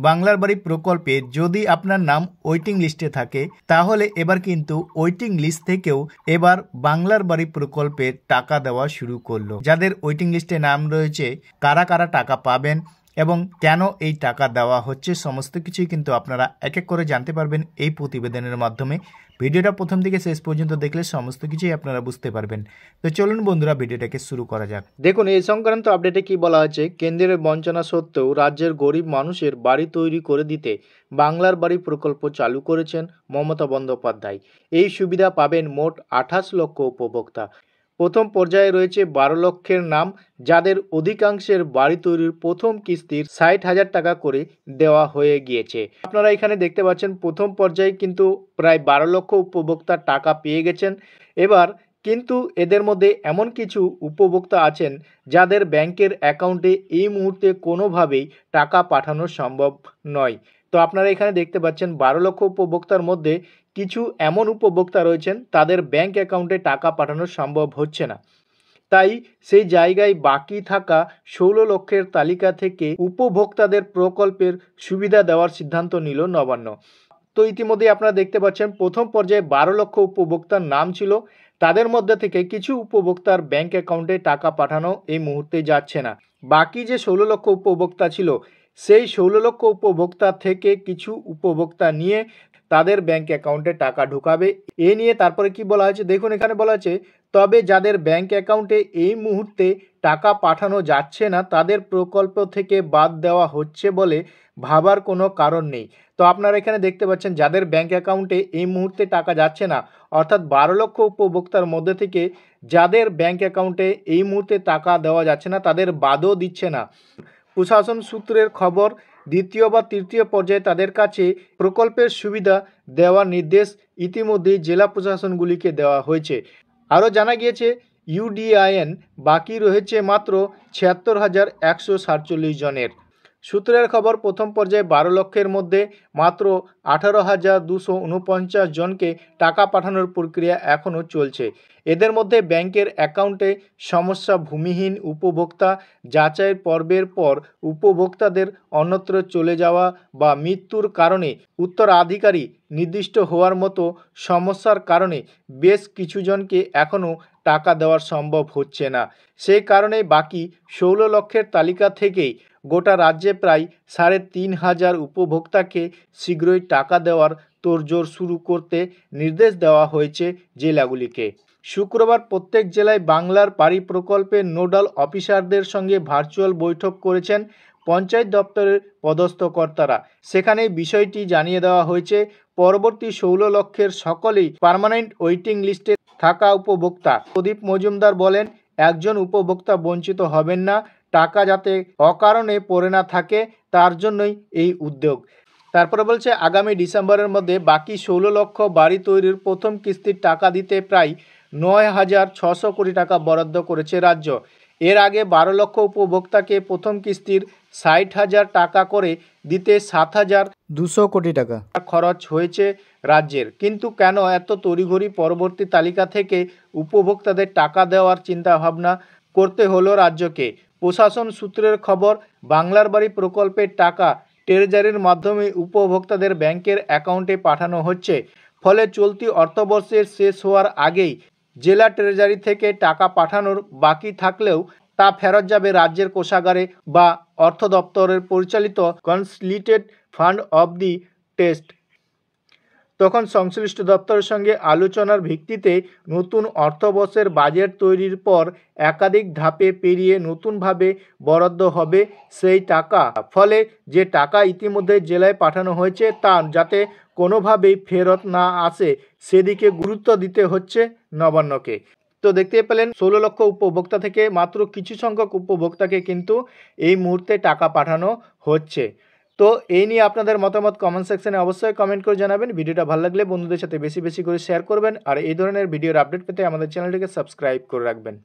বাংলার বাড়ি প্রকল্পে যদি আপনার নাম ওয়েটিং লিস্টে থাকে তাহলে এবার কিন্তু ওয়েটিং লিস্ট থেকেও এবার বাংলার বাড়ি প্রকল্পের টাকা দেওয়া শুরু করলো। যাদের ওয়েটিং লিস্টে নাম রয়েছে কারা কারা টাকা পাবেন এবং কেন এই টাকা দেওয়া হচ্ছে সমস্ত কিছুই কিন্তু আপনারা এক এক করে জানতে পারবেন এই প্রতিবেদনের মাধ্যমে। ভিডিওটা প্রথম থেকে শেষ পর্যন্ত দেখলে সমস্ত কিছুই আপনারা বুঝতে পারবেন। তো চলুন বন্ধুরা ভিডিওটাকে শুরু করা যাক। দেখুন এই সংক্রান্ত আপডেটে কি বলা হচ্ছে, কেন্দ্রের বঞ্চনা সত্ত্বেও রাজ্যের গরিব মানুষের বাড়ি তৈরি করে দিতে বাংলার বাড়ি প্রকল্প চালু করেছেন মমতা বন্দ্যোপাধ্যায়। এই সুবিধা পাবেন মোট 28 লক্ষ উপভোক্তা। প্রথম পর্যায়ে রয়েছে 12 লক্ষের নাম, যাদের অধিকাংশের বাড়ি তৈরির প্রথম কিস্তির 60,000 টাকা করে দেওয়া হয়ে গিয়েছে। আপনারা এখানে দেখতে পাচ্ছেন প্রথম পর্যায়ে কিন্তু প্রায় 12 লক্ষ উপভোক্তা টাকা পেয়ে গেছেন। এবার কিন্তু এদের মধ্যে এমন কিছু উপভোক্তা আছেন যাদের ব্যাংকের অ্যাকাউন্টে এই মুহূর্তে কোনোভাবেই টাকা পাঠানো সম্ভব নয়। তো আপনারা এখানে দেখতে পাচ্ছেন 12 লক্ষ উপভোক্তার মধ্যে কিছু এমন উপভোক্তা রয়েছেন তাদের ব্যাংক অ্যাকাউন্টে টাকা পাঠানো সম্ভব হচ্ছে না। তাই সেই জায়গায় বাকি থাকা 16 লক্ষের তালিকা থেকে উপভোক্তাদের প্রকল্পের সুবিধা দেওয়ার সিদ্ধান্ত নিল নবান্ন। তো ইতিমধ্যে আপনারা দেখতে পাচ্ছেন প্রথম পর্যায়ে 12 লক্ষ উপভোক্তার নাম ছিল, তাদের মধ্যে থেকে কিছু উপভোক্তার ব্যাংক অ্যাকাউন্টে টাকা পাঠানো এই মুহূর্তে যাচ্ছে না। বাকি যে 16 লক্ষ উপভোক্তা ছিল সেই 16 লক্ষ উপভোক্তা থেকে কিছু উপভোক্তা নিয়ে তাদের ব্যাংক অ্যাকাউন্টে টাকা ঢোকাবে। এ নিয়ে তারপরে কি বলা হয়েছে দেখুন, এখানে বলা আছে তবে যাদের ব্যাংক অ্যাকাউন্টে এই মুহূর্তে টাকা পাঠানো যাচ্ছে না তাদের প্রকল্প থেকে বাদ দেওয়া হচ্ছে বলে ভাবার কোনো কারণ নেই। তো আপনারা এখানে দেখতে পাচ্ছেন যাদের ব্যাংক অ্যাকাউন্টে এই মুহূর্তে টাকা যাচ্ছে না, অর্থাৎ 12 লক্ষ উপভোক্তার মধ্যে থেকে যাদের ব্যাংক অ্যাকাউন্টে এই মুহূর্তে টাকা দেওয়া যাচ্ছে না তাদের বাদও দিচ্ছে না। প্রশাসন সূত্রের খবর, দ্বিতীয় বা তৃতীয় পর্যায়ে তাদের কাছে প্রকল্পের সুবিধা দেওয়ার নির্দেশ ইতিমধ্যেই জেলা প্রশাসনগুলিকে দেওয়া হয়েছে। আরও জানা গিয়েছে ইউডিআইএন বাকি রয়েছে মাত্র 76,147 জনের। সূত্রের খবর, প্রথম পর্যায়ে 12 লক্ষের মধ্যে মাত্র 18,249 জনকে টাকা পাঠানোর প্রক্রিয়া এখনও চলছে। এদের মধ্যে ব্যাংকের অ্যাকাউন্টে সমস্যা, ভূমিহীন উপভোক্তা, যাচাইয়ের পর্বের পর উপভোক্তাদের অন্যত্র চলে যাওয়া বা মৃত্যুর কারণে উত্তরাধিকারী নির্দিষ্ট হওয়ার মতো সমস্যার কারণে বেশ কিছু জনকে এখনও টাকা দেওয়া সম্ভব হচ্ছে না। সেই কারণে বাকি 16 লক্ষের তালিকা থেকেই গোটা রাজ্যে প্রায় 3,500 উপভোক্তাকে শীঘ্রই টাকা দেওয়ার তোড়জোড় শুরু করতে নির্দেশ দেওয়া হয়েছে জেলাগুলিকে। শুক্রবার প্রত্যেক জেলায় বাংলার বাড়ি প্রকল্পের নোডাল অফিসারদের সঙ্গে ভার্চুয়াল বৈঠক করেছেন পঞ্চায়েত দপ্তরের পদস্থ কর্তারা। সেখানে বিষয়টি জানিয়ে দেওয়া হয়েছে পরবর্তী 16 লক্ষের সকলেই পার্মানেন্ট ওয়েটিং লিস্টে থাকা উপভোক্তা। প্রদীপ মজুমদার বলেন, একজন উপভোক্তা বঞ্চিত হবেন না, টাকা যাতে অকারণে পড়ে না থাকে তার জন্যই এই উদ্যোগ। তারপরে বলছে আগামী ডিসেম্বরের মধ্যে বাকি 16 লক্ষ বাড়ি তৈরির প্রথম কিস্তির টাকা দিতে প্রায় 9,600 কোটি টাকা বরাদ্দ করেছে রাজ্য। এর আগে 12 লক্ষ উপভোক্তাকে প্রথম কিস্তির 60,000 টাকা করে দিতে 7,200 কোটি টাকা খরচ হয়েছে রাজ্যের। কিন্তু কেন এত তড়িঘড়ি পরবর্তী তালিকা থেকে উপভোক্তাদের টাকা দেওয়ার চিন্তাভাবনা করতে হলো রাজ্যকে? প্রশাসন সূত্রের খবর, বাংলার বাড়ি প্রকল্পের টাকা ট্রেজারির মাধ্যমে উপভোক্তাদের ব্যাংকের অ্যাকাউন্টে পাঠানো হচ্ছে। ফলে চলতি অর্থবর্ষের শেষ হওয়ার আগেই জেলা ট্রেজারি থেকে টাকা পাঠানোর বাকি থাকলেও তা ফেরত যাবে রাজ্যের কোষাগারে বা অর্থ দপ্তরের পরিচালিত consolidated fund of the test. তখন সংশ্লিষ্ট দপ্তরের সঙ্গে আলোচনার ভিত্তিতে নতুন অর্থবর্ষের বাজেট তৈরির পর একাধিক ধাপে পেরিয়ে নতুনভাবে বরাদ্দ হবে সেই টাকা। ফলে যে টাকা ইতিমধ্যে জেলায় পাঠানো হয়েছে তা যাতে কোনোভাবেই ফেরত না আসে সেদিকে গুরুত্ব দিতে হচ্ছে নবান্নকে। তো দেখতে পেলেন 16 লক্ষ উপভোক্তা থেকে মাত্র কিছু সংখ্যক উপভোক্তাকে কিন্তু এই মুহূর্তে টাকা পাঠানো হচ্ছে। তো এই নিয়ে আপনাদের মতামত কমেন্ট সেকশনে অবশ্যই কমেন্ট করে জানাবেন। ভিডিওটা ভালো লাগলে বন্ধুদের সাথে বেশি বেশি করে শেয়ার করবেন আর এই ধরনের ভিডিওর আপডেট পেতে আমাদের চ্যানেলটিকে সাবস্ক্রাইব করে রাখবেন।